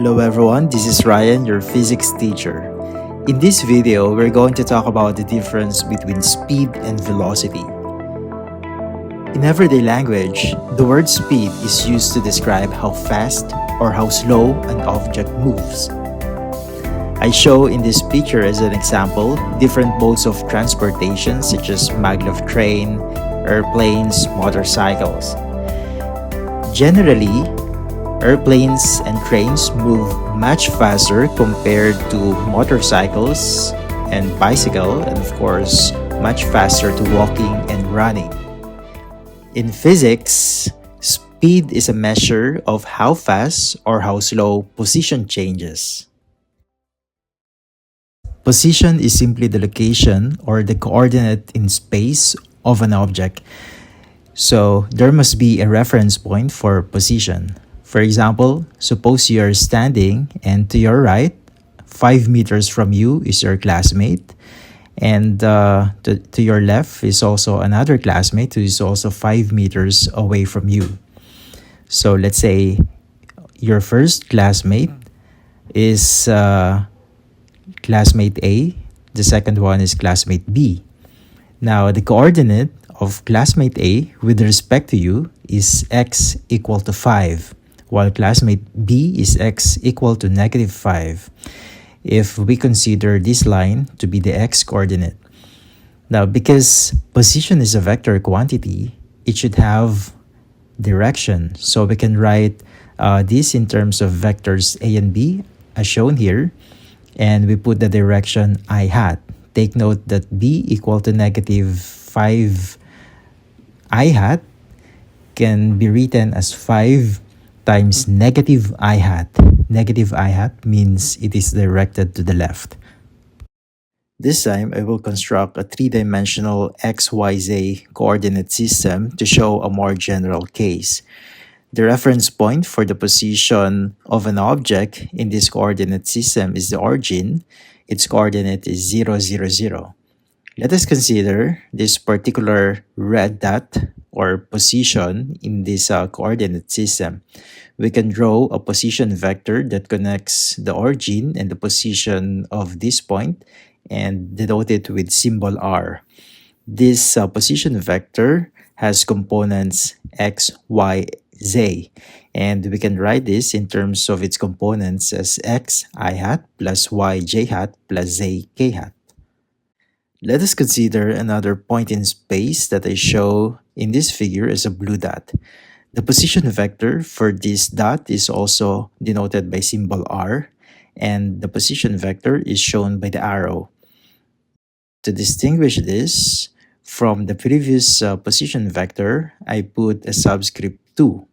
Hello everyone, this is Ryan, your physics teacher. In this video, we're going to talk about the difference between speed and velocity. In everyday language, the word speed is used to describe how fast or how slow an object moves. I show in this picture as an example different modes of transportation such as maglev train, airplanes, motorcycles. Generally, airplanes and trains move much faster compared to motorcycles and bicycle, and of course, much faster to walking and running. In physics, speed is a measure of how fast or how slow position changes. Position is simply the location or the coordinate in space of an object. So there must be a reference point for position. For example, suppose you are standing and to your right, 5 meters from you is your classmate, and to your left is also another classmate who is also 5 meters away from you. So let's say your first classmate is classmate A, the second one is classmate B. Now, the coordinate of classmate A with respect to you is x equal to 5, while classmate B is x equal to -5, if we consider this line to be the x coordinate. Now, because position is a vector quantity, it should have direction. So we can write this in terms of vectors A and B, as shown here, and we put the direction I hat. Take note that B equal to -5 I hat can be written as 5 times negative I hat. Negative I hat means it is directed to the left. This time, I will construct a three-dimensional XYZ coordinate system to show a more general case. The reference point for the position of an object in this coordinate system is the origin. Its coordinate is 0, 0, 0. Let us consider this particular red dot or position in this coordinate system. We can draw a position vector that connects the origin and the position of this point and denote it with symbol R. This position vector has components x, y, z, and we can write this in terms of its components as x I hat plus y j hat plus z k hat. Let us consider another point in space that I show in this figure as a blue dot. The position vector for this dot is also denoted by symbol R, and the position vector is shown by the arrow. To distinguish this from the previous position vector, I put a subscript 2.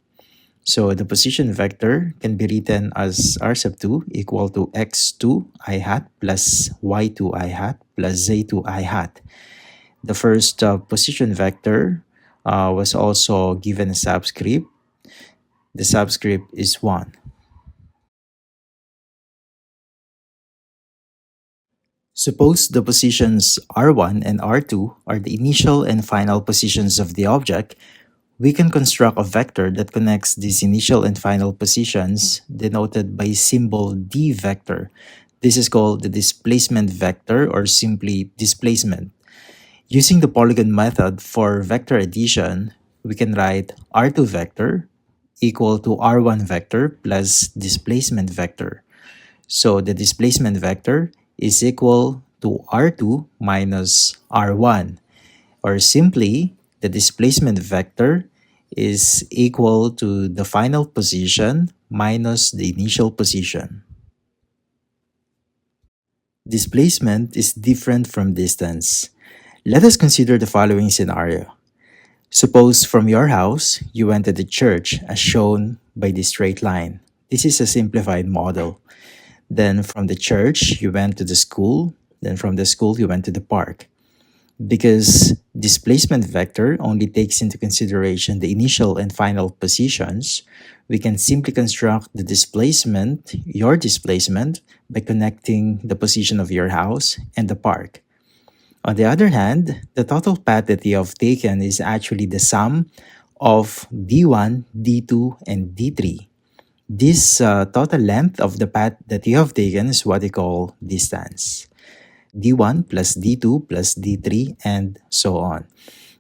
So the position vector can be written as r sub 2 equal to x2 I hat plus y2 I hat plus z2 I hat. The first position vector was also given a subscript. The subscript is 1. Suppose the positions r1 and r2 are the initial and final positions of the object. We can construct a vector that connects these initial and final positions denoted by symbol d vector. This is called the displacement vector or simply displacement. Using the polygon method for vector addition, we can write r2 vector equal to r1 vector plus displacement vector. So the displacement vector is equal to r2 minus r1, or simply the displacement vector is equal to the final position minus the initial position. Displacement is different from distance. Let us consider the following scenario. Suppose from your house, you went to the church as shown by this straight line. This is a simplified model. Then from the church, you went to the school. Then from the school, you went to the park. Because displacement vector only takes into consideration the initial and final positions, we can simply construct the displacement, your displacement, by connecting the position of your house and the park. On the other hand, the total path that you have taken is actually the sum of d1, d2, and d3. This total length of the path that you have taken is what we call distance. D1 plus D2 plus D3 and so on.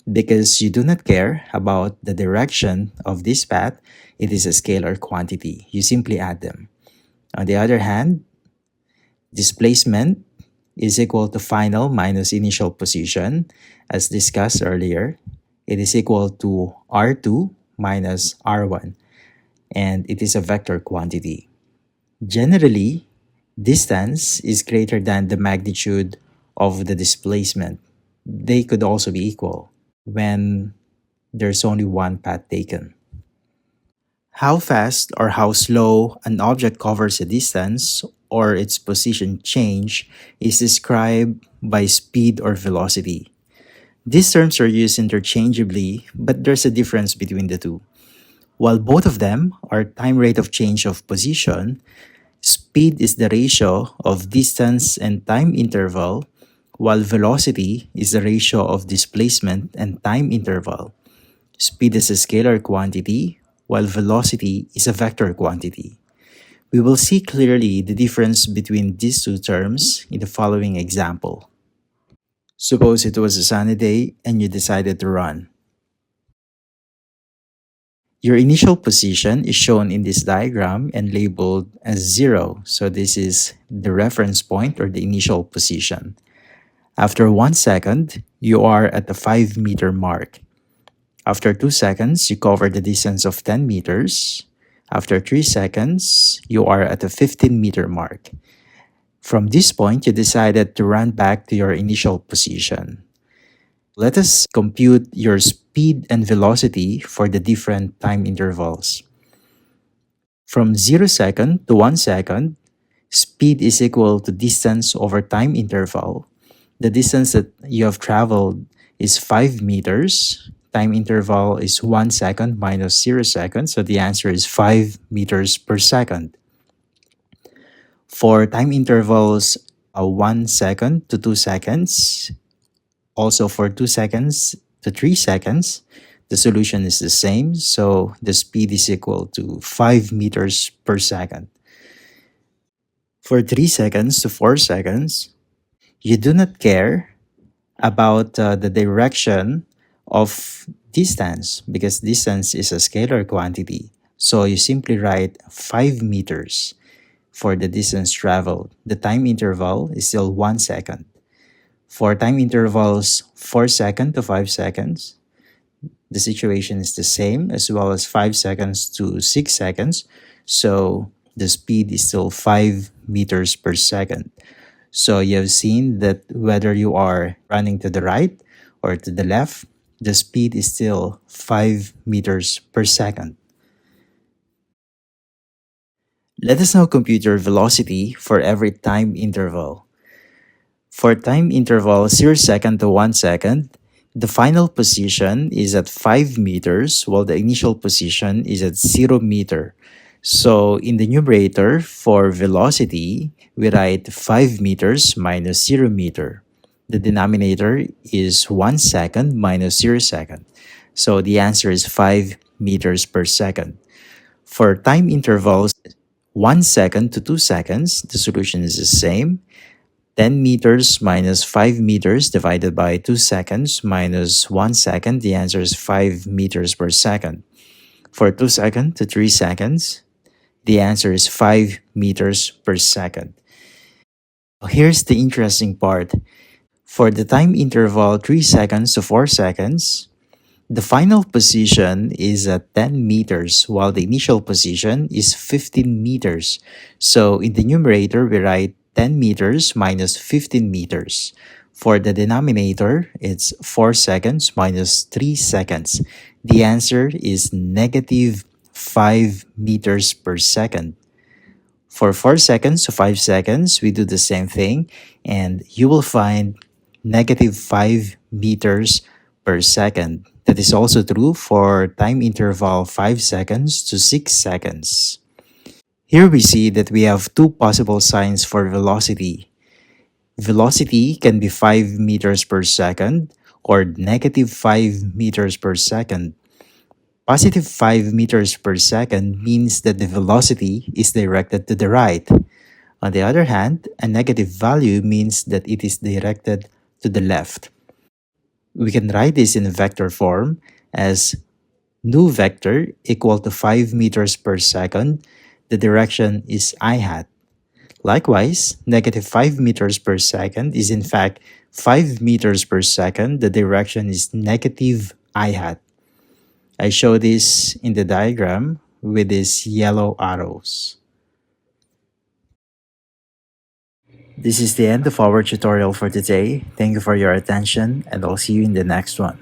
Because you do not care about the direction of this path, it is a scalar quantity. You simply add them. On the other hand, displacement is equal to final minus initial position. As discussed earlier, it is equal to R2 minus R1, and it is a vector quantity. Generally, distance is greater than the magnitude of the displacement. They could also be equal when there's only one path taken. How fast or how slow an object covers a distance or its position change is described by speed or velocity. These terms are used interchangeably, but there's a difference between the two. While both of them are time rate of change of position, speed is the ratio of distance and time interval, while velocity is the ratio of displacement and time interval. Speed is a scalar quantity, while velocity is a vector quantity. We will see clearly the difference between these two terms in the following example. Suppose it was a sunny day and you decided to run. Your initial position is shown in this diagram and labeled as 0. So this is the reference point or the initial position. After 1 second, you are at the 5-meter mark. After 2 seconds, you cover the distance of 10 meters. After 3 seconds, you are at the 15-meter mark. From this point, you decided to run back to your initial position. Let us compute your speed and velocity for the different time intervals. From 0 second to 1 second, speed is equal to distance over time interval. The distance that you have traveled is 5 meters. Time interval is 1 second minus 0 seconds, so the answer is 5 meters per second. For time intervals 1 second to 2 seconds, also for 2 seconds to 3 seconds, the solution is the same, so the speed is equal to 5 meters per second. For 3 seconds to 4 seconds, you do not care about the direction of distance because distance is a scalar quantity. So you simply write 5 meters for the distance traveled. The time interval is still 1 second. For time intervals 4 seconds to 5 seconds, the situation is the same as well as 5 seconds to 6 seconds. So the speed is still 5 meters per second. So you have seen that whether you are running to the right or to the left, the speed is still 5 meters per second. Let us now compute your velocity for every time interval. For time interval 0 second to 1 second, the final position is at 5 meters while the initial position is at 0 meter. So in the numerator for velocity, we write 5 meters minus 0 meter. The denominator is 1 second minus 0 second. So the answer is 5 meters per second. For time intervals 1 second to 2 seconds, the solution is the same. 10 meters minus 5 meters divided by 2 seconds minus 1 second, the answer is 5 meters per second. For 2 seconds to 3 seconds, the answer is 5 meters per second. Here's the interesting part. For the time interval 3 seconds to 4 seconds, the final position is at 10 meters while the initial position is 15 meters. So in the numerator, we write 10 meters minus 15 meters. For the denominator, it's 4 seconds minus 3 seconds. The answer is negative 5 meters per second. For 4 seconds to 5 seconds, we do the same thing, and you will find negative 5 meters per second. That is also true for time interval 5 seconds to 6 seconds. Here we see that we have two possible signs for velocity. Velocity can be 5 meters per second or negative 5 meters per second. Positive 5 meters per second means that the velocity is directed to the right. On the other hand, a negative value means that it is directed to the left. We can write this in vector form as nu vector equal to 5 meters per second. The direction is I hat. Likewise, negative 5 meters per second is in fact 5 meters per second. The direction is negative I hat. I show this in the diagram with these yellow arrows. This is the end of our tutorial for today. Thank you for your attention, and I'll see you in the next one.